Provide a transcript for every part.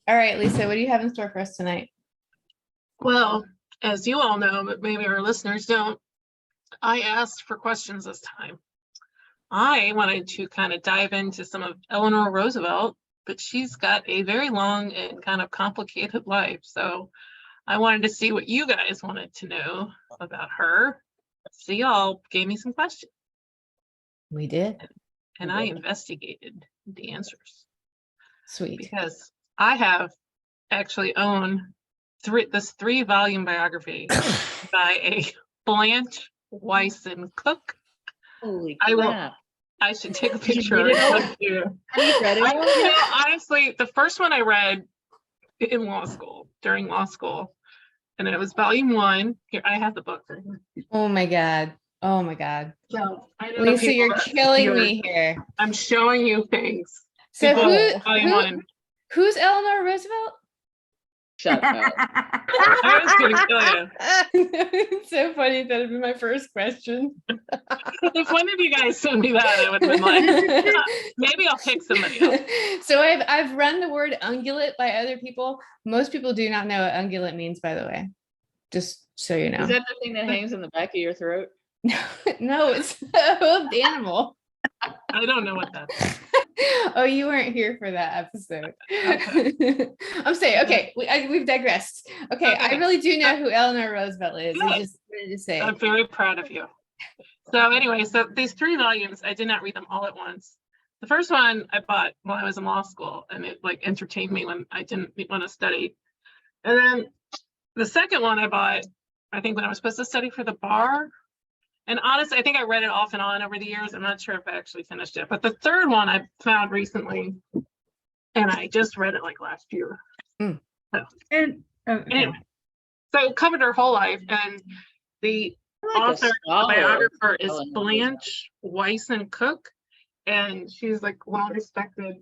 All right, Lisa, what do you have in store for us tonight? Well, as you all know, but maybe our listeners don't, I asked for questions this time. I wanted to kind of dive into some of Eleanor Roosevelt, but she's got a very long and kind of complicated life. So I wanted to see what you guys wanted to know about her. So y'all gave me some questions. We did. And I investigated the answers. Sweet. Because I have actually owned this 3-volume biography by a Blanche Wyson Cook. Holy crap. I should take a picture of it. Have you read it? Honestly, the first one I read in law school, during law school, and it was volume 1. Here, I have the book right here. Oh my God. Oh my God. So, Lisa, you're killing me here. I'm showing you things. So who's Eleanor Roosevelt? Shut up. I was going to kill you. It's so funny. That'd be my first question. If one of you guys sent me that, I would have been like, maybe I'll pick somebody else. So I've run the word ungulate by other people. Most people do not know what ungulate means, by the way. Just so you know. Is that the thing that hangs in the back of your throat? No, it's a hoofed animal. I don't know what that is. Oh, you weren't here for that episode. Okay. I'm saying, okay, we've digressed. Okay, I really do know who Eleanor Roosevelt is. I just wanted to say. I'm very proud of you. So anyway, so these 3 volumes, I did not read them all at once. The first one I bought while I was in law school, and it like entertained me when I didn't want to study. And then the second one I bought, I think when I was supposed to study for the bar. And honestly, I think I read it off and on over the years. I'm not sure if I actually finished it. But the third one I found recently, and I just read it like last year. Mm. So, anyway, so it covered her whole life. And the author, the biographer is Blanche Wyson Cook. And she's like well-respected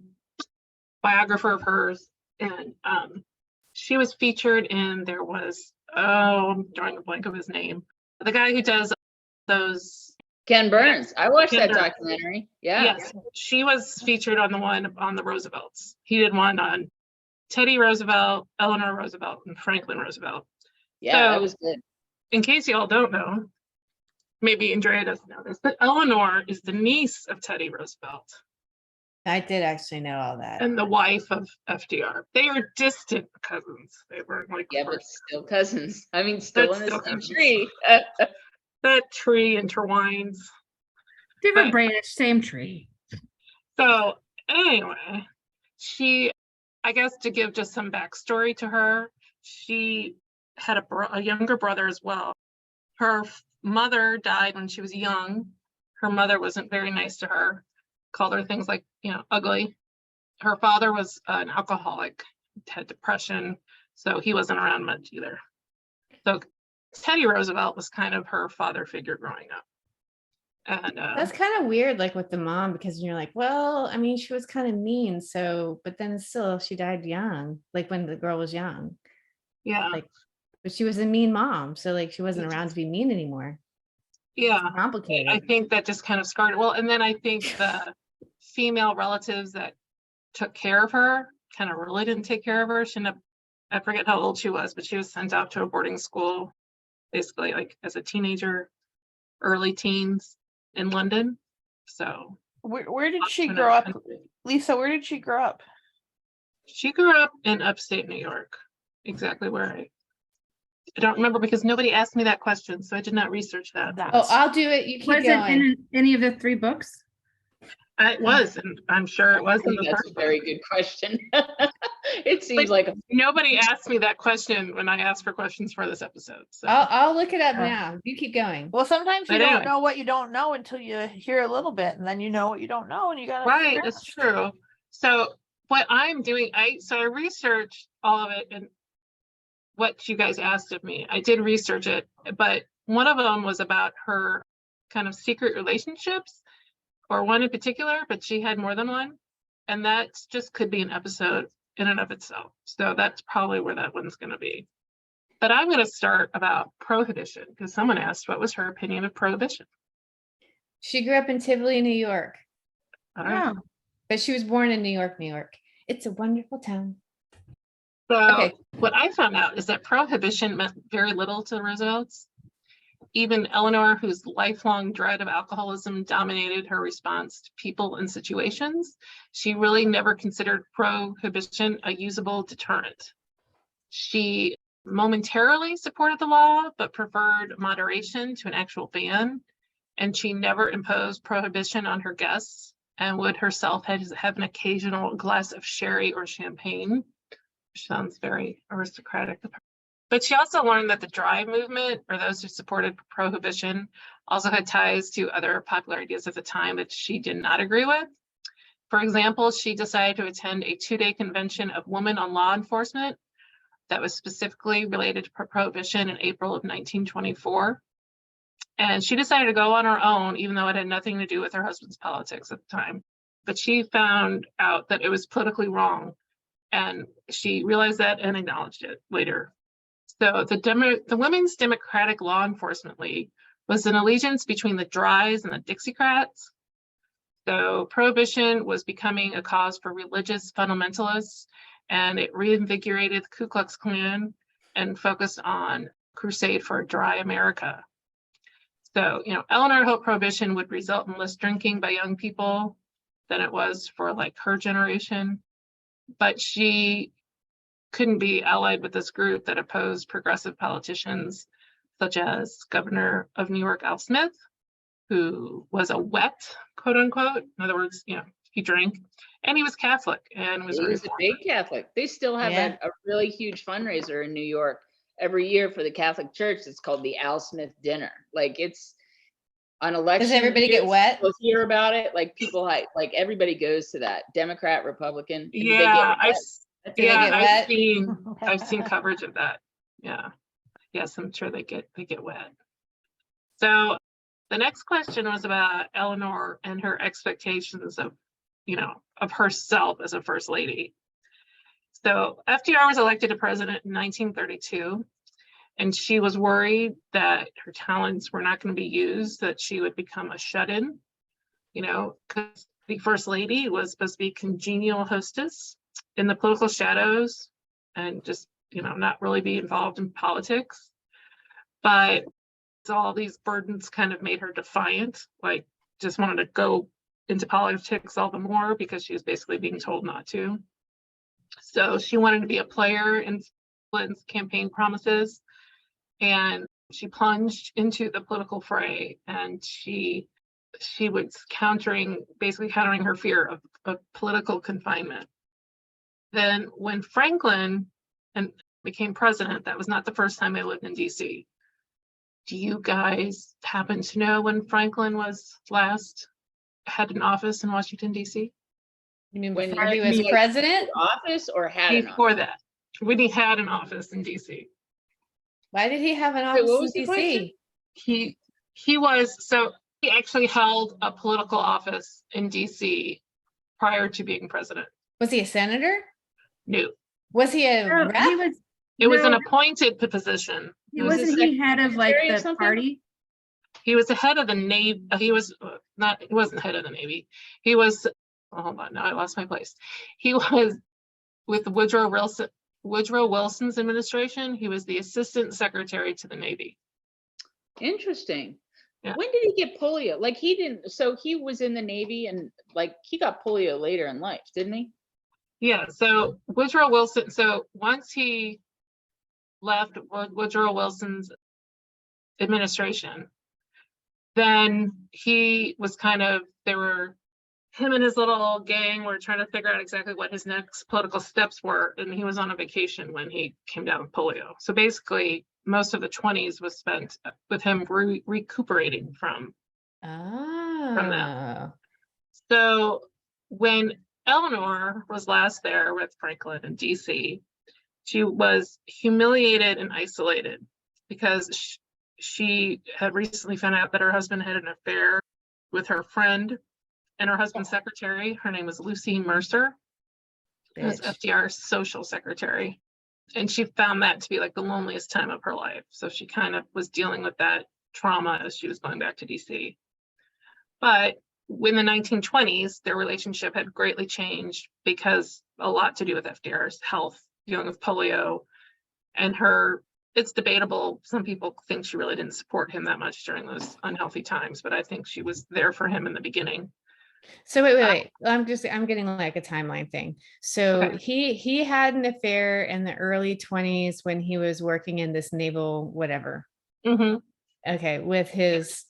biographer of hers. And she was featured in, there was, I'm drawing a blank of his name. The guy who does those Ken Burns. I watched that documentary. Yeah. Yes, she was featured on the one on the Roosevelts. He did one on Teddy Roosevelt, Eleanor Roosevelt, and Franklin Roosevelt. Yeah, that was good. In case y'all don't know, maybe Andrea doesn't know this, but Eleanor is the niece of Teddy Roosevelt. I did actually know all that. And the wife of FDR. They are distant cousins. They were like, yeah, but still cousins. I mean, still in the same tree. That tree intertwines. Different branch, same tree. So anyway, she, I guess to give just some backstory to her, she had a younger brother as well. Her mother died when she was young. Her mother wasn't very nice to her, called her things like, ugly. Her father was an alcoholic, had depression, so he wasn't around much either. So Teddy Roosevelt was kind of her father figure growing up. And that's kind of weird, like with the mom, because you're like, well, I mean, she was kind of mean, so, but then still she died young, like when the girl was young. Yeah. Like, but she was a mean mom, so like she wasn't around to be mean anymore. Yeah. It's complicated. I think that just kind of scarred it. Well, and then I think the female relatives that took care of her kind of really didn't take care of her. She ended up, I forget how old she was, but she was sent out to a boarding school, basically like as a teenager, early teens in London. So where did she grow up? Lisa, where did she grow up? She grew up in upstate New York. Exactly where I don't remember because nobody asked me that question, so I did not research that. Oh, I'll do it. You keep going. Was it in any of the 3 books? It was, and I'm sure it was in the first. That's a very good question. It seems like nobody asked me that question when I asked for questions for this episode. So I'll look it up now. You keep going. Well, sometimes you don't know what you don't know until you hear a little bit, and then you know what you don't know, and you gotta. Right, it's true. So what I'm doing, I researched all of it and what you guys asked of me. I did research it, but one of them was about her kind of secret relationships, or one in particular, but she had more than one, and that just could be an episode in and of itself. So that's probably where that one's going to be. But I'm going to start about prohibition because someone asked what was her opinion of prohibition. She grew up in Tivoli, New York. Wow. But she was born in New York, New York. It's a wonderful town. So Okay. what I found out is that prohibition meant very little to the Roosevelts. Even Eleanor, whose lifelong dread of alcoholism dominated her response to people and situations, she really never considered prohibition a usable deterrent. She momentarily supported the law, but preferred moderation to an actual ban. And she never imposed prohibition on her guests and would herself have an occasional glass of sherry or champagne, which sounds very aristocratic. But she also learned that the Drive movement, or those who supported prohibition, also had ties to other popular ideas at the time that she did not agree with. For example, she decided to attend a 2-day convention of women on law enforcement that was specifically related to prohibition in April of 1924. And she decided to go on her own, even though it had nothing to do with her husband's politics at the time. But she found out that it was politically wrong, and she realized that and acknowledged it later. So the Women's Democratic Law Enforcement League was an allegiance between the Dries and the Dixiecrats. So prohibition was becoming a cause for religious fundamentalists, and it reinvigorated the Ku Klux Klan and focused on crusade for a dry America. So, Eleanor hoped prohibition would result in less drinking by young people than it was for like her generation, but she couldn't be allied with this group that opposed progressive politicians such as Governor of New York, Al Smith, who was a wet, quote unquote. In other words, he drank, and he was Catholic and was He was a big Catholic. They still have a really huge fundraiser in New York every year for the Catholic Church. It's called the Al Smith Dinner. Like, it's on election. Does everybody get wet? You'll hear about it. Like, people like everybody goes to that. Democrat, Republican. Yeah, I've seen coverage of that. Yeah. Yes, I'm sure they get wet. So the next question was about Eleanor and her expectations of herself as a first lady. So FDR was elected to president in 1932, and she was worried that her talents were not going to be used, that she would become a shut-in, because the first lady was supposed to be a congenial hostess in the political shadows and just, not really be involved in politics. But all these burdens kind of made her defiant, like just wanted to go into politics all the more because she was basically being told not to. So she wanted to be a player in Clinton's campaign promises, and she plunged into the political fray, and she was basically countering her fear of political confinement. Then when Franklin became president, that was not the first time they lived in DC. Do you guys happen to know when Franklin was last had an office in Washington, D.C.? You mean When before he was president? Office or had an Before office? that, when he had an office in D.C. Why did he have an office what was in the question? DC? He actually held a political office in D.C. prior to being president. Was he a senator? No, Was he a No, rep? it was an appointed position. Wasn't he head of like secretary of the something? party? He was the head of the Navy. He wasn't head of the Navy. He was, hold on, now I lost my place. He was with Woodrow Wilson's administration. He was the assistant secretary to the Navy. Interesting. Yeah. When did he get polio? Like, he didn't, so he was in the Navy and like he got polio later in life, didn't he? Yeah, so Woodrow Wilson, so once he left Woodrow Wilson's administration, then he was him and his little gang were trying to figure out exactly what his next political steps were, and he was on a vacation when he came down with polio. So basically, most of the 20s was spent with him recuperating from that. So when Eleanor was last there with Franklin in DC, she was humiliated and isolated because she had recently found out that her husband had an affair with her friend and her husband's secretary. Her name was Lucy Mercer. It was FDR's social secretary. And she found that to be like the loneliest time of her life. So she kind of was dealing with that trauma as she was going back to DC. But in the 1920s, their relationship had greatly changed because a lot to do with FDR's health dealing with polio, and it's debatable. Some people think she really didn't support him that much during those unhealthy times, but I think she was there for him in the beginning. So wait. I'm getting like a timeline thing. So Okay. he had an affair in the early 20s when he was working in this naval whatever. Mm-hmm. Okay, with his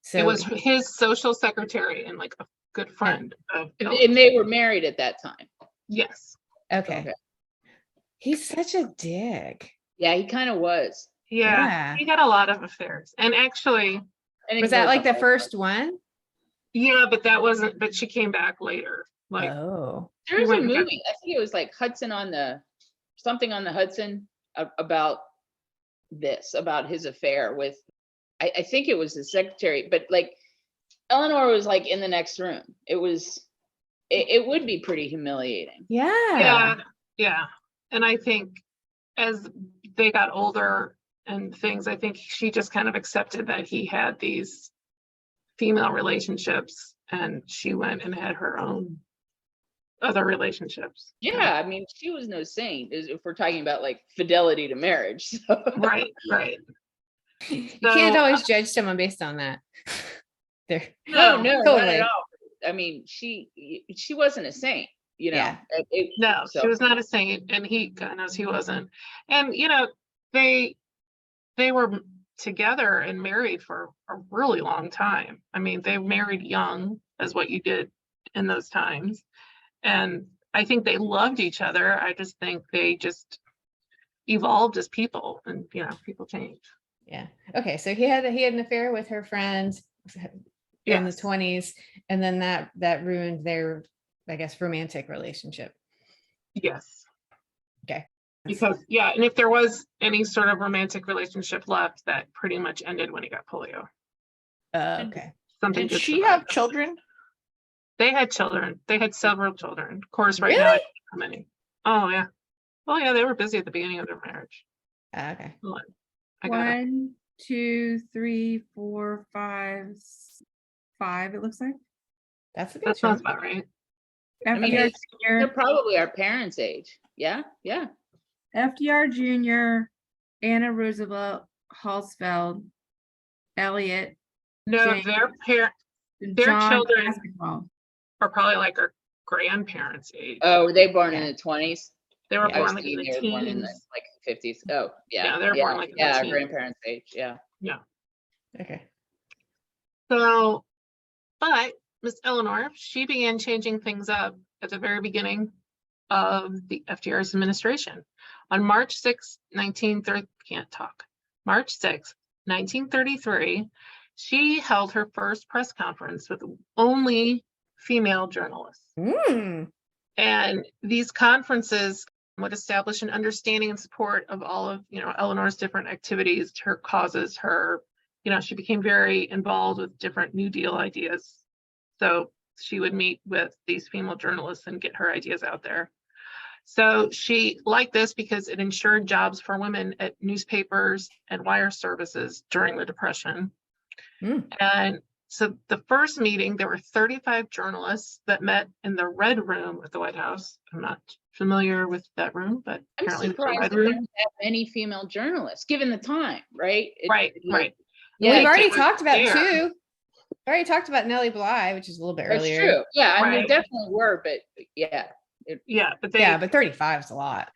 so it was his social secretary and like a good friend of And they were married at that time. Yes. okay. He's such a dick. Yeah, he kind of was. Yeah, he had a lot of affairs. And actually, was that like the first one? Yeah, but she came back later. Like, there was a movie, I think it was like something on the Hudson about his affair with, I think it was the secretary, but like Eleanor was like in the next room. It would be pretty humiliating. Yeah. And I think as they got older and things, I think she just kind of accepted that he had these female relationships, and she went and had her own other relationships. Yeah, I mean, she was no saint if we're talking about like fidelity to marriage. So. Right. You can't always judge someone based on that. No, totally. not at all. I mean, she wasn't a saint, you know. Yeah. She was not a saint, and God knows he wasn't. And they were together and married for a really long time. I mean, they married young, as what you did in those times, and I think they loved each other. I just think they just evolved as people, and people change. Yeah. Okay. So he had an affair with her friend in the 20s, and then that ruined their, I guess, romantic relationship. Yes. Okay. Because and if there was any sort of romantic relationship left, that pretty much ended when he got polio. Okay. Did she have children? They had children. They had several children. Of course, right Really? now, I don't know how many. Oh yeah. Oh yeah, they were busy at the beginning of their marriage. Okay. Hold on. 1, 2, 3, 4, 5, 5. It looks like. That sounds about right. I mean, FDR they're Jr. probably our parents' age. Yeah. FDR Jr., Anna Roosevelt, Halsfeld, Elliot. No, James, their John children Basketball. are probably like our grandparents' age. Oh, were they born in the 20s? They were I was born like in thinking the they were born in the teens. like 50s. Oh, yeah. Yeah, they were born like in the our teens. grandparents' age. Yeah. Yeah. Okay. So, but Miss Eleanor, she began changing things up at the very beginning of the FDR's administration. On March 6, 1933, she held her first press conference with only female journalists. And these conferences would establish an understanding and support of all of Eleanor's different activities, her causes, she became very involved with different New Deal ideas. So she would meet with these female journalists and get her ideas out there. So she liked this because it ensured jobs for women at newspapers and wire services during the Depression. And so the first meeting, there were 35 journalists that met in the Red Room at the White House. I'm not familiar with that room, but I'm apparently surprised the Red that Room. there's that many female journalists, given the time, right? Right. Yeah, we've already talked about two. We already talked about Nellie Bly, which is a little bit That's earlier. true. Yeah, I mean, there definitely were, but yeah. But 35 is a lot.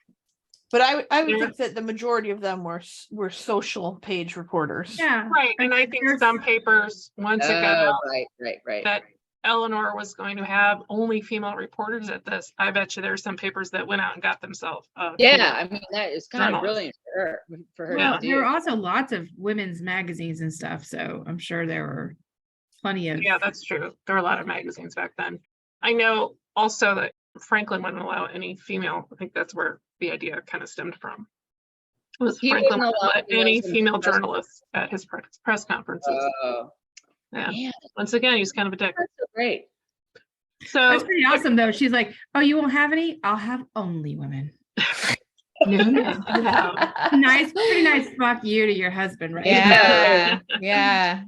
But I would think that the majority of them were social page reporters. Yeah. Right. And I think some papers, once it got out right. that Eleanor was going to have only female reporters at this, I bet you there's some papers that went out and got themselves. I mean, that is kind of brilliant for her. Well, there were also lots of women's magazines and stuff, so I'm sure there were plenty of. Yeah, that's true. There were a lot of magazines back then. I know also that Franklin wouldn't allow any female. I think that's where the idea kind of stemmed from. Franklin wouldn't let any female journalists at his press conferences. Yeah. Once again, he was kind of a dick. That's so great. So That's pretty awesome, though. She's like, "Oh, you won't have any? I'll have only women." No. Pretty nice. Fuck you to your husband, right? Yeah.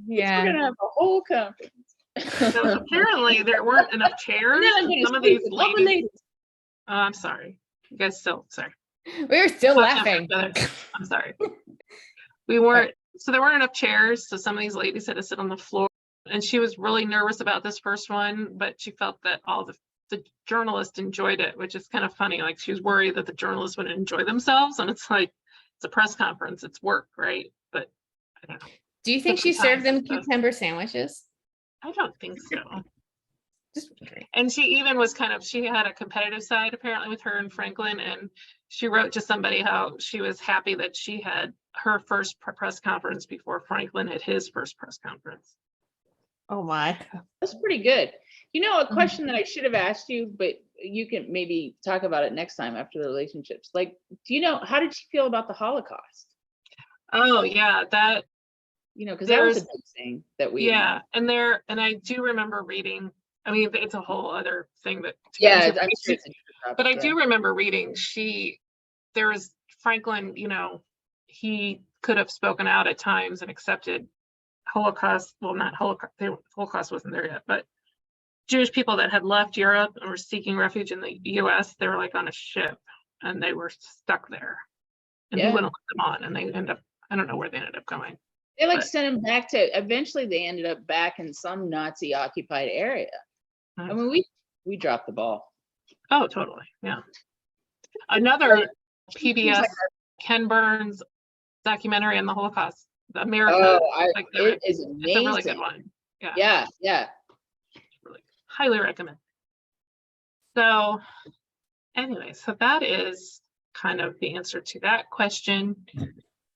We're gonna have a whole conference. So apparently there weren't enough chairs. Some of these ladies. I'm sorry. You guys still, sorry. We were still Laughing laughing. at each other. I'm sorry. We weren't, so there weren't enough chairs, so some of these ladies had to sit on the floor. And she was really nervous about this first one, but she felt that all the journalists enjoyed it, which is kind of funny. Like she was worried that the journalists wouldn't enjoy themselves. And it's like, it's a press conference, it's work, right? But I don't know. Do you think she Different served them times, but- cucumber sandwiches? I don't think so. Just wondering. And she even was kind of, she had a competitive side apparently with her and Franklin. And she wrote to somebody how she was happy that she had her first press conference before Franklin had his first press conference. Oh my. That's pretty good. You know, a Mm-hmm. question that I should have asked you, but you can maybe talk about it next time after the relationships. Like, do you know, how did she feel about the Holocaust? Oh yeah, that, You know, because that was a There's- big thing that we. yeah. And I do remember reading, I mean, it's a whole other thing that. to get Yeah, into, I'm sure it's a different topic, But I yeah. do remember reading, there was Franklin, you know, he could have spoken out at times and accepted Holocaust, well, not Holocaust, Holocaust wasn't there yet, but Jewish people that had left Europe and were seeking refuge in the US, they were like on a ship and they were stuck there. And he Yeah. wouldn't let them on, and they end up, I don't know where they ended up going. They like but- sent him back to, eventually they ended up back in some Nazi occupied area. I mean, we dropped the ball. Oh, totally, yeah. Another Right. PBS, like Ken Burns documentary on the Holocaust, the America. Oh, like it is it's a really good amazing. one. Yeah. Yeah, yeah. Really highly recommend. So anyway, so that is kind of the answer to that question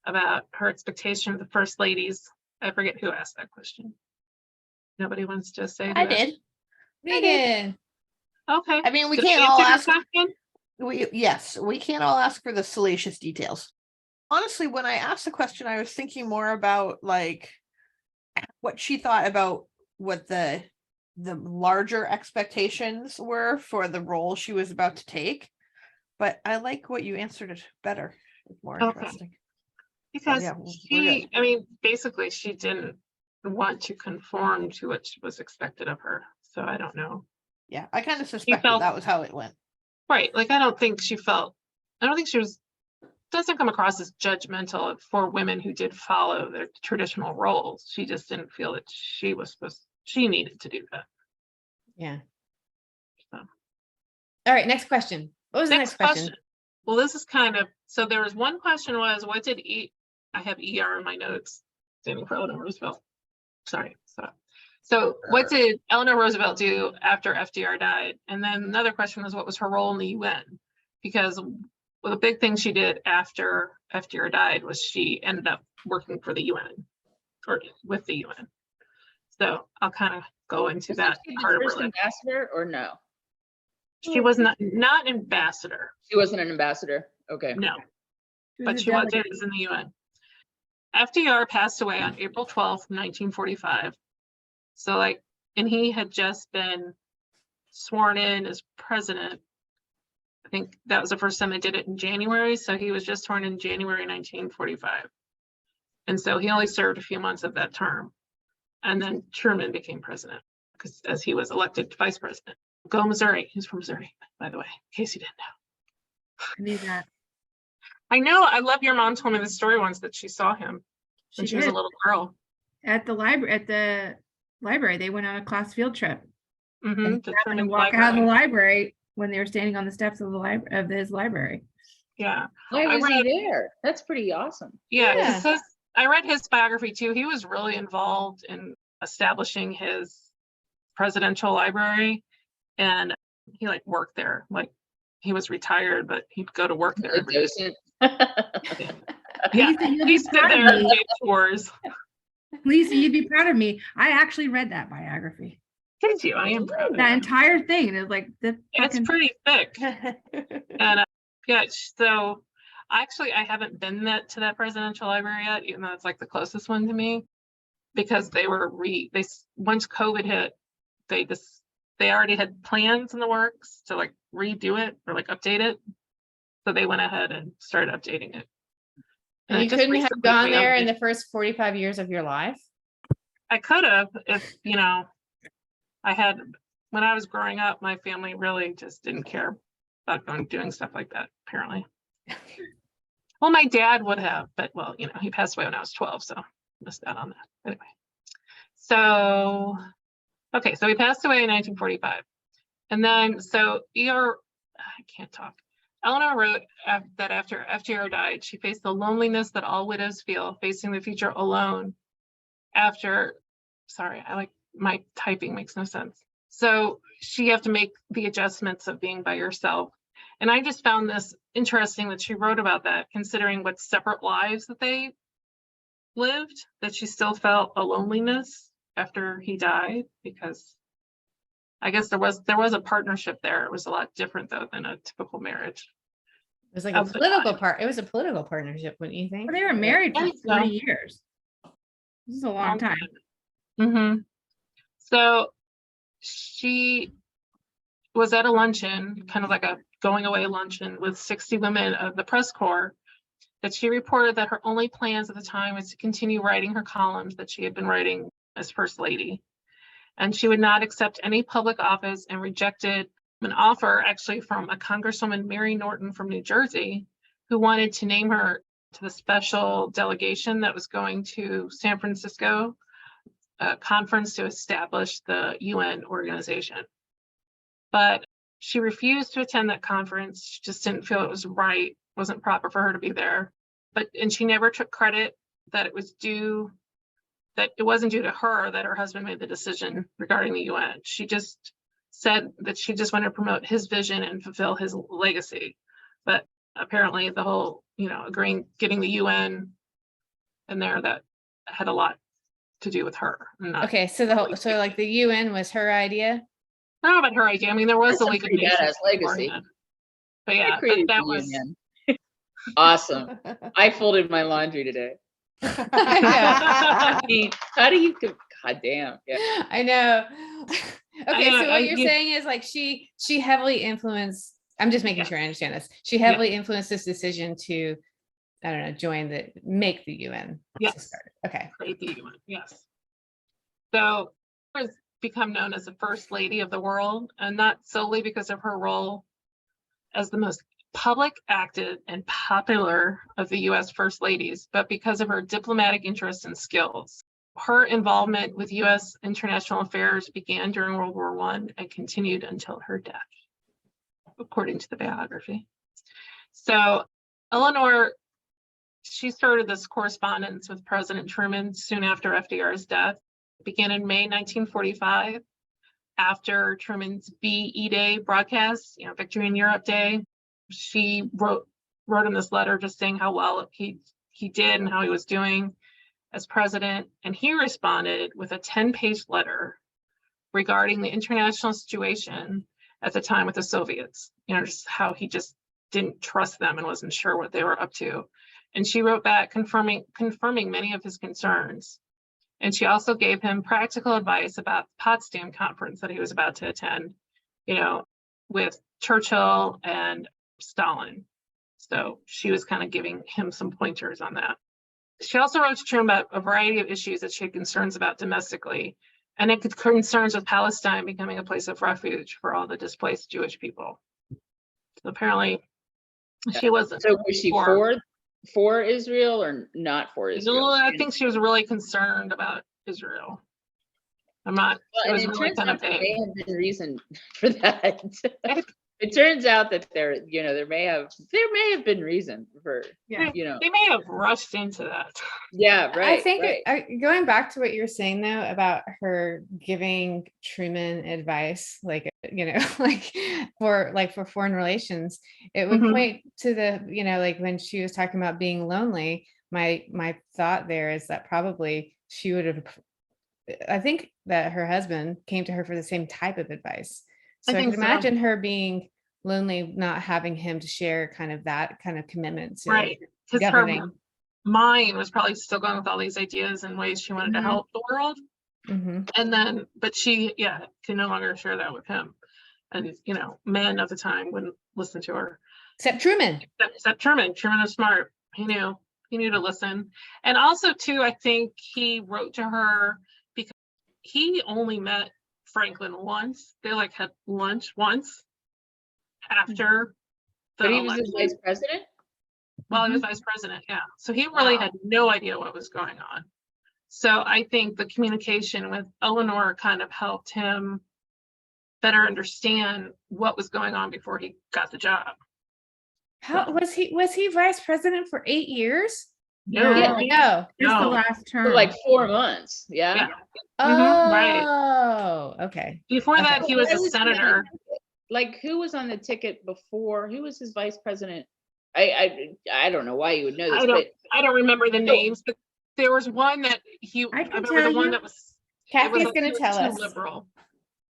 about her expectation of the first ladies. I forget who asked that question. Nobody wants to say who I asked- did. Megan. Okay. I mean, we Did I can't all answer your ask. question? Yes, we can't all ask for the salacious details. Honestly, when I asked the question, I was thinking more about like what she thought about what the larger expectations were for the role she was about to take. But I like what you answered it better. It's more Okay. interesting. Because yeah, we're she, I mean, basically she didn't want to conform to what was expected of her. So I don't know. Yeah, I kind of suspected felt- that was how it went. Right. Like, I don't think she doesn't come across as judgmental for women who did follow their traditional roles. She just didn't feel that she needed to do that. Yeah. So. All right, next question. What was the next question? Well, this is kind of, so there was one question was, what did I have ER in my notes, standing for Eleanor Roosevelt. Sorry. So what did Eleanor Roosevelt do after FDR died? And then another question was, what was her role in the UN? Because the big thing she did after FDR died was she ended up working for the UN or with the UN. So I'll kind of go into that Was she part the of her first life. ambassador or no? She was not ambassador, She wasn't an ambassador. Okay. no, She was but a she was delegate. in the UN. FDR passed away on April 12th, 1945. So and he had just been sworn in as president. I think that was the first time they did it in January. So he was just sworn in January 1945. And so he only served a few months of that term. And then Truman became president as he was elected vice president. Go Missouri. He's from Missouri, by the way, in case you didn't know. I knew that. I know. I love your mom told me the story once that she saw him when she was a did. little girl. At the library, they went on a class field trip. Mhm, And the happened to Truman walk out of the Library. library when they were standing on the steps of his library. Yeah. Why I was he read- there? That's pretty awesome. Yeah, Yeah. 'cause I read his biography too. He was really involved in establishing his presidential library, and he worked there. He was retired, but he'd go to work there A every day. docent. Yeah, Lisa, you'll he be stood proud there of and me. gave tours. Lisa, you'd be proud of me. I actually read that biography. Did you? I am proud of That you. entire thing is like the It's fucking pretty thick. And yeah, so actually I haven't been to that presidential library yet, even though it's the closest one to me, because once COVID hit, they already had plans in the works to redo it or update it. So they went ahead and started updating it. And it you just couldn't have recently gone there in re-updated. the first 45 years of your life? I could have if, when I was growing up, my family really just didn't care about going doing stuff like that, apparently. Well, my dad would have, but well, you know, he passed away when I was 12, so missed out on that. Anyway. So, okay, so he passed away in 1945. And then, so I can't talk. Eleanor wrote that after FDR died, she faced the loneliness that all widows feel facing the future alone after, sorry, my typing makes no sense. So she have to make the adjustments of being by yourself. And I just found this interesting that she wrote about that, considering what separate lives that they lived, that she still felt a loneliness after he died, because I guess there was a partnership there. It was a lot different though than a typical marriage. It was like a political part. It was a political partnership, wouldn't you think? Well, they were married for Yeah, 40 years. This is a long time. Mm-hmm. So she was at a luncheon, kind of like a going away luncheon with 60 women of the press corps, that she reported that her only plans at the time was to continue writing her columns that she had been writing as First Lady. And she would not accept any public office, and rejected an offer actually from a Congresswoman, Mary Norton from New Jersey, who wanted to name her to the special delegation that was going to San Francisco, a conference to establish the UN organization. But she refused to attend that conference. She just didn't feel it was right, wasn't proper for her to be there. And she never took credit that it was due, that it wasn't due to her that her husband made the decision regarding the UN. She just said that she just wanted to promote his vision and fulfill his legacy. But apparently the whole, you know, getting the UN in there, that had a lot to do with her. Okay, so like the UN was her idea. I don't know about her idea. I mean, there was That's a a League of pretty Nations badass legacy. beforehand. But yeah, created that the was union. Awesome. I folded my laundry today. I I mean, how do you God damn. Yeah. know. I know. Okay, know, so what you're saying is like she heavily influenced. I'm just making sure I understand this. She heavily influenced this decision to, I don't know, make the UN. Yes. Okay. Create the UN. Yes. So has become known as the First Lady of the world, and not solely because of her role as the most public, active, and popular of the US First Ladies, but because of her diplomatic interests and skills. Her involvement with US international affairs began during World War I and continued until her death, according to the biography. So Eleanor, she started this correspondence with President Truman soon after FDR's death. It began in May 1945, after Truman's VE Day broadcast, you know, Victory in Europe Day. She wrote him this letter just saying how well he did and how he was doing as president. And he responded with a 10-page letter regarding the international situation at the time with the Soviets, you know, just how he just didn't trust them and wasn't sure what they were up to. And she wrote back confirming many of his concerns. And she also gave him practical advice about the Potsdam conference that he was about to attend, you know, with Churchill and Stalin. So she was kind of giving him some pointers on that. She also wrote to Truman about a variety of issues that she had concerns about domestically, and it could concerns with Palestine becoming a place of refuge for all the displaced Jewish people. So apparently she wasn't. So was she for Israel or not for Israel? No, I think she was really concerned about Israel. I'm not. Well, and it turns out there may have been reason for that. It turns out that there may have been reason for, you know. They may have rushed into that. Yeah, right. I think right. Going back to what you're saying though about her giving Truman advice, like, you know, like for foreign relations, it would point to the, you know, like when she was talking about being lonely, my thought there is that probably she would have, I think that her husband came to her for the same type of advice. So I can imagine her being lonely, not having him to share kind of that kind of commitment to right. Because governing. Her mind was probably still going with all these ideas and ways she wanted to help the world. And then, but she, can no longer share that with him. And, you know, men of the time wouldn't listen to her. Except Truman. Except Truman. Truman was smart. He knew to listen. And also too, I think he wrote to her because he only met Franklin once. They like had lunch once. after the But he was election. the vice president? Well, he was vice president, yeah. So he really had no idea what was going on. So I think the communication with Eleanor kind of helped him better understand what was going on before he got the job. How was he vice president for 8 years? No, Yeah. No. Just the no. last For term. like 4 months, yeah? Yeah. Oh, right. Okay. Before Okay. that, he was Why a he on the senator. ticket? Like, who was on the ticket before? Who was his vice president? I don't know why you would know this, but I don't remember the names, but there was one that I I can remember tell the one you. that was. Kathy's he gonna was tell too us. liberal.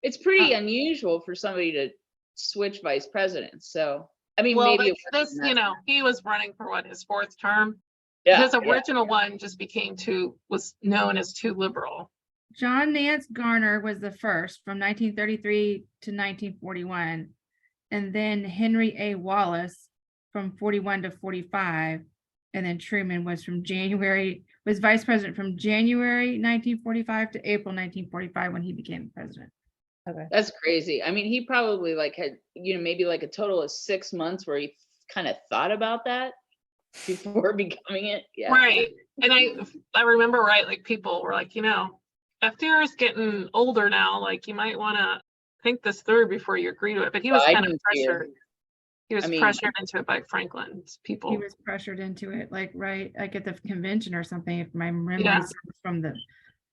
it's pretty unusual for somebody to switch vice presidents. So, I mean, Well, maybe it this, wasn't that- he was running for his 4th term. yeah, His original one just was known as too liberal. John Nance Garner was the first from 1933 to 1941. And then Henry A. Wallace from 41 to 45. And then Truman was vice president from January 1945 to April 1945 when he became president. Okay. That's crazy. I mean, he probably like had, maybe like a total of 6 months where he kind of thought about that before becoming it. Yeah. Right. And I remember, right, like people were like, FDR is getting older now, like you might want to think this through before you agree to it. But he was kind of pressured. He was pressured into it by Franklin's people. He was pressured into it, like at the convention or something, if my memory serves from the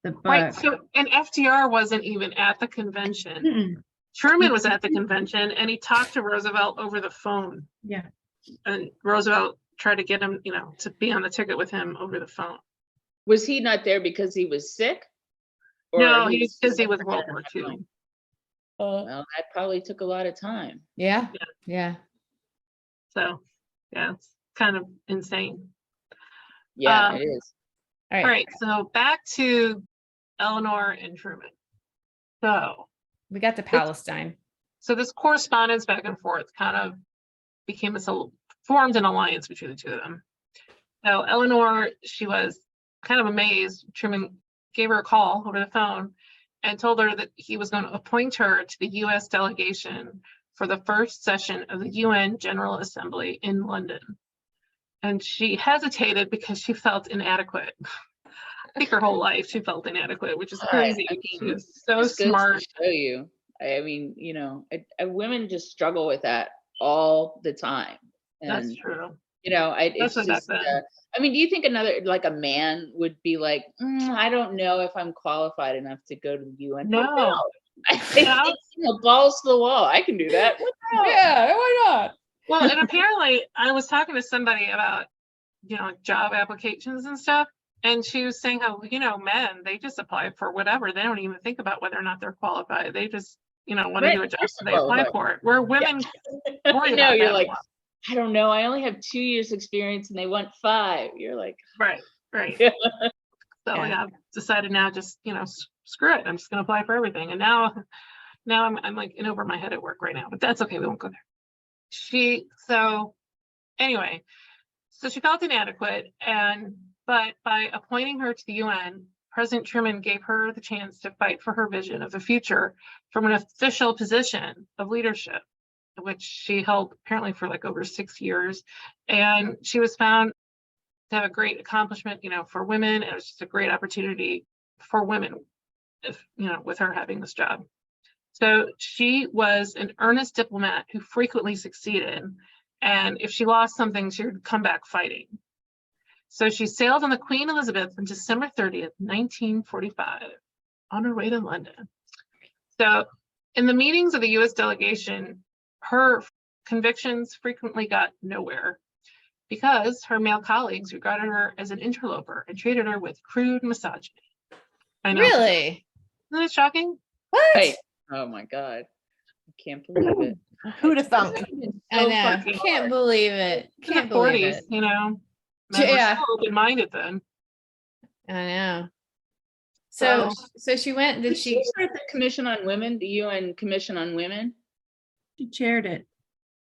book. Right. So, and FDR wasn't even at the convention. Mm-mm. Truman was at the convention, and he talked to Roosevelt over the phone. Yeah. And Roosevelt tried to get him, to be on the ticket with him over the phone. Was he not there because he was sick? No, he was busy with World War II. Well, that probably took a lot of time. Yeah. So, yeah, it's kind of insane. Yeah, it is. All All right, so back to Eleanor and Truman. So we got to Palestine. So this correspondence back and forth kind of formed an alliance between the two of them. So Eleanor, she was kind of amazed. Truman gave her a call over the phone and told her that he was going to appoint her to the U.S. delegation for the first session of the UN General Assembly in London. And she hesitated because she felt inadequate. I think her whole life she felt inadequate, which is crazy. I mean, she was so just goes smart. to show you. I mean, women just struggle with that all the time. And, That's true. it's Especially back just, then. I mean, do you think a man would be like, I don't know if I'm qualified enough to go to the UN? No. I think, balls to the wall. I can do that. What the hell? Yeah, why not? Well, and apparently I was talking to somebody about, job applications and stuff. And she was saying how, men, they just apply for whatever. They don't even think about whether or not they're qualified. They just, want to do a job, so they apply for it. Where women worry about you're that like, a lot. I don't know. I only have 2 years experience and they want 5. You're like, Right. Yeah. So I've decided now, just, screw it. I'm just going to apply for everything. And now I'm like in over my head at work right now, but that's okay. We won't go there. Anyway, so she felt inadequate, but by appointing her to the UN, President Truman gave her the chance to fight for her vision of the future from an official position of leadership, which she held apparently for like over 6 years. And she was found to have a great accomplishment, for women. And it was just a great opportunity for women, with her having this job. So she was an earnest diplomat who frequently succeeded. And if she lost something, she would come back fighting. So she sailed on the Queen Elizabeth on December 30th, 1945, on her way to London. So in the meetings of the U.S. delegation, her convictions frequently got nowhere because her male colleagues regarded her as an interloper and treated her with crude misogyny. I know. Really? Isn't it shocking? What? Hey, oh my God. I can't believe it. Who'd have thunk? I So know. fucking Can't believe it. In Can't the believe 40s, it. Men Yeah. were so open-minded then. I know. So she went. Did She she? start the Commission on Women, the UN Commission on Women? She chaired it.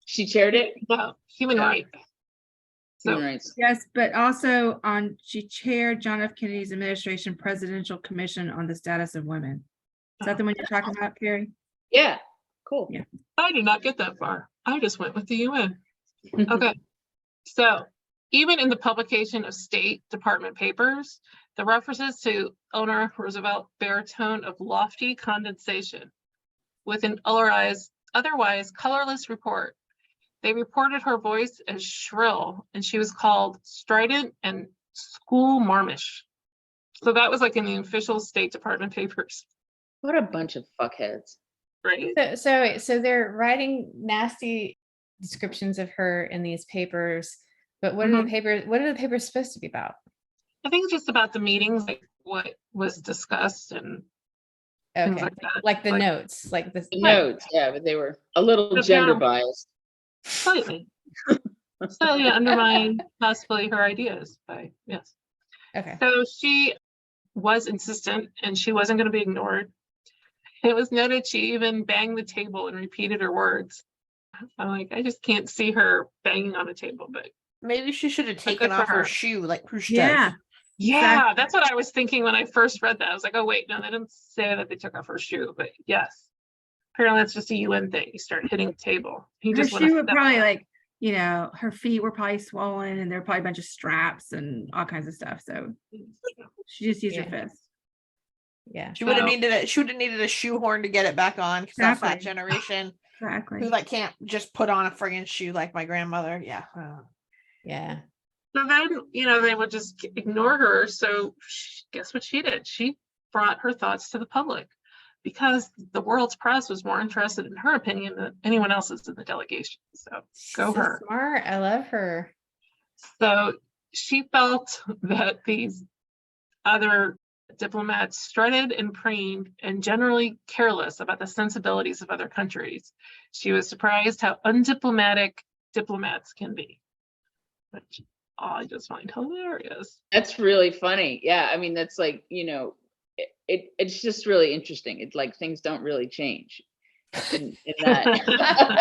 She chaired it? No, human Yeah. rights. Human So rights. Yes, but also she chaired John F. Kennedy's administration Presidential Commission on the Status of Women. Is that the one you're talking about, Carrie? Yeah, cool. Yeah. I did not get that far. I just went with the UN. Okay. So even in the publication of State Department papers, the references to Eleanor Roosevelt bear a tone of lofty condensation. With an otherwise colorless report, they reported her voice as shrill, and she was called strident and school marmish. So that was like in the official State Department papers. What a bunch of fuckheads. Right. So they're writing nasty descriptions of her in these papers, but what are the papers supposed to be about? I think it's just about the meetings, like what was discussed and things like that. Like the notes, like the notes, yeah, but they were a little gender biased. Slightly. So yeah, undermine possibly her ideas by, yes. Okay. So she was insistent and she wasn't going to be ignored. It was noted she even banged the table and repeated her words. I'm like, I just can't see her banging on a table, but maybe she should have taken off her shoe like Khrushchev. Yeah, exactly. That's what I was thinking when I first read that. I was like, oh wait, no, they didn't say that they took off her shoe, but yes. Apparently that's just a UN thing. You start hitting the table. Her shoe would probably like, you know, her feet were probably swollen and there were probably a bunch of straps and all kinds of stuff. So she just used her fist. Yeah. She would have needed a shoehorn to get it back on, because that's that generation. Exactly. Who like can't just put on a friggin' shoe like my grandmother. Yeah. Yeah. So then, you know, they would just ignore her. So guess what she did? She brought her thoughts to the public, because the world's press was more interested in her opinion than anyone else's in the delegation. So go her. Smart. I love her. So she felt that these other diplomats strutted and preened and generally careless about the sensibilities of other countries. She was surprised how undiplomatic diplomats can be, which I just find hilarious. That's really funny. Yeah, I mean, that's like, you know, it's just really interesting. It's like things don't really change in that.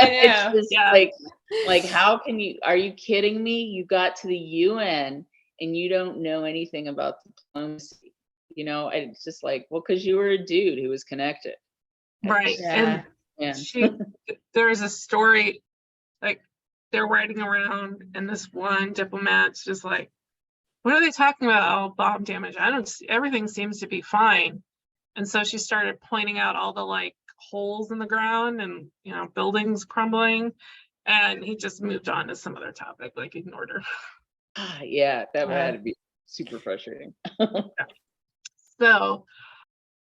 It's just like how can you, are you kidding me? You got to the UN and you don't know anything about diplomacy, you know? And it's just like, well, because you were a dude who was connected. Right. And there's a story, like they're riding around and this one diplomat's just like, what are they talking about? Oh, bomb damage. I don't see, everything seems to be fine. And so she started pointing out all the like holes in the ground and, you know, buildings crumbling. And he just moved on to some other topic, like ignored her. Yeah, that had to be super frustrating. So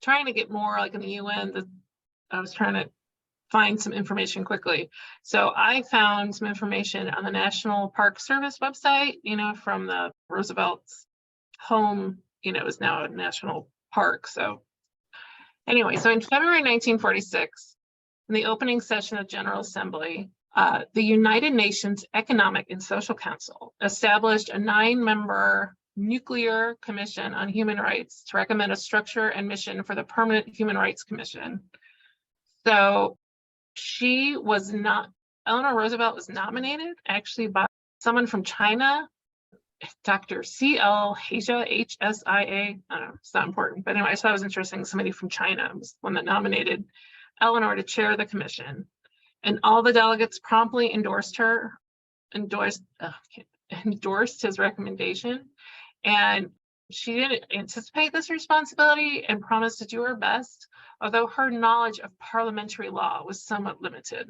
trying to get more like in the UN, I was trying to find some information quickly. So I found some information on the National Park Service website, you know, from the Roosevelt's home, you know, is now a national park. So anyway, so in February 1946, in the opening session of General Assembly, the United Nations Economic and Social Council established a 9-member nuclear commission on human rights to recommend a structure and mission for the Permanent Human Rights Commission. So Eleanor Roosevelt was nominated actually by someone from China, Dr. C.L. Hasia, H-S-I-A. I don't know, it's not important. But anyway, I thought it was interesting. Somebody from China was the one that nominated Eleanor to chair the commission. And all the delegates promptly endorsed his recommendation. And she didn't anticipate this responsibility and promised to do her best, although her knowledge of parliamentary law was somewhat limited.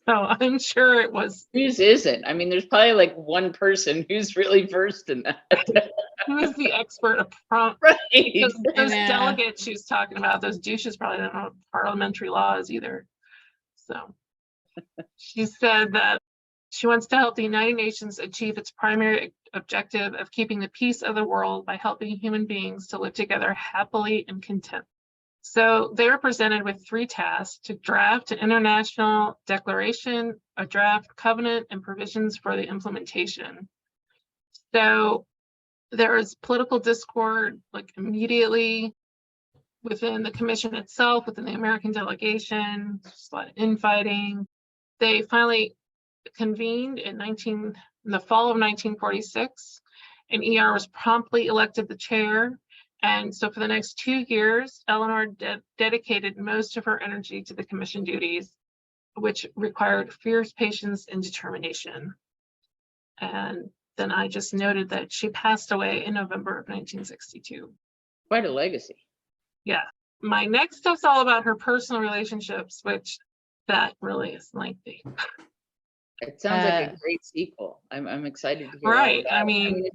So I'm sure it was. Whose isn't? I mean, there's probably like one person who's really versed in that. Who is the expert of right. Those delegates she was talking about, those douches probably don't know what parliamentary law is either. So she said that she wants to help the United Nations achieve its primary objective of keeping the peace of the world by helping human beings to live together happily and content. So they were presented with 3 tasks: to draft an international declaration, a draft covenant, and provisions for the implementation. So there was political discord like immediately within the commission itself, within the American delegation, just a lot of infighting. They finally convened in the fall of 1946, and ER was promptly elected the chair. And so for the next 2 years, Eleanor dedicated most of her energy to the commission duties. which required fierce patience and determination. And then I just noted that she passed away in November of 1962. Quite a legacy. Yeah. My next stuff's all about her personal relationships, which that really is lengthy. It sounds like a great sequel. I'm excited to hear. Right. All about it.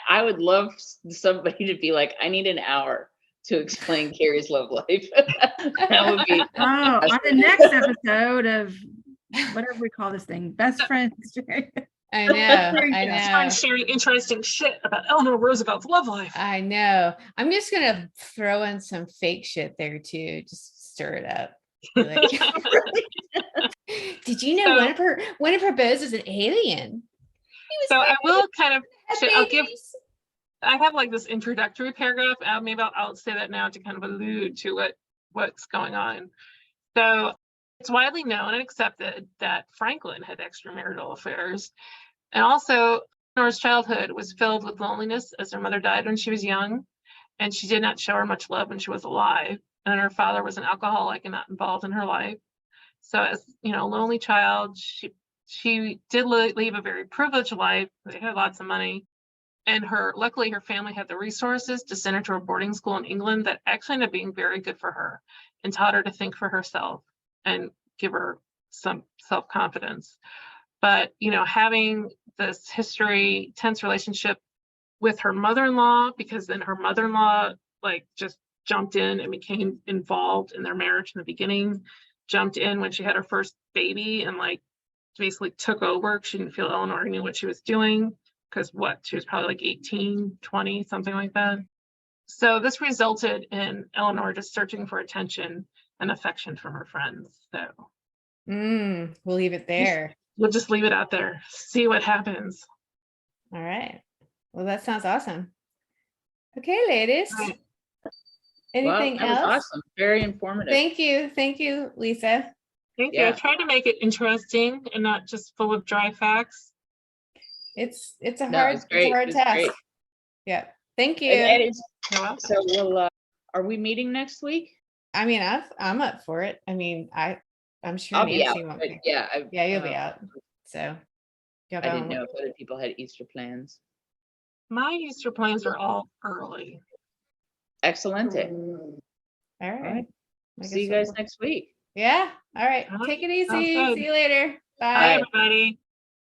I would love somebody to be like, I need an hour to explain Carrie's love life. That would be on the next episode of whatever we call this thing, best friends. I know. I'm sharing interesting shit about Eleanor Roosevelt's love life. I know. I'm just gonna throw in some fake shit there too. Just stir it up. Like, did you know one of her beaux is an alien? So I will kind of. I have like this introductory paragraph. Maybe I'll say that now to kind of allude to what's going on. So it's widely known and accepted that Franklin had extramarital affairs, and also Eleanor's childhood was filled with loneliness as her mother died when she was young, and she did not show her much love when she was alive. And her father was an alcoholic and not involved in her life. So as a lonely child, she did leave a very privileged life. They had lots of money. And luckily her family had the resources to send her to a boarding school in England that actually ended up being very good for her and taught her to think for herself and give her some self-confidence. But, having this tense relationship with her mother-in-law, because then her mother-in-law just jumped in and became involved in their marriage in the beginning, jumped in when she had her first baby and basically took over. She didn't feel Eleanor knew what she was doing because she was probably 18, 20, something like that. So this resulted in Eleanor just searching for attention and affection from her friends. So we'll leave it there. We'll just leave it out there. See what happens. All right. Well, that sounds awesome. Okay, ladies. Right. Anything that was else? awesome. Very informative. Thank you, Lisa. Thank you. I tried to make it interesting and not just full of dry facts. It's a hard task. Great. Yeah. Thank you. So we'll are we meeting next week? I mean, I'm up for it. I mean, I'm sure I'll Nancy be out, won't but be. yeah, You'll be out. So I didn't know if other people had Easter plans. My Easter plans are all early. Excellent. All right. See you guys next week. Yeah. All right. Take it easy. See you later. Bye. Bye, everybody.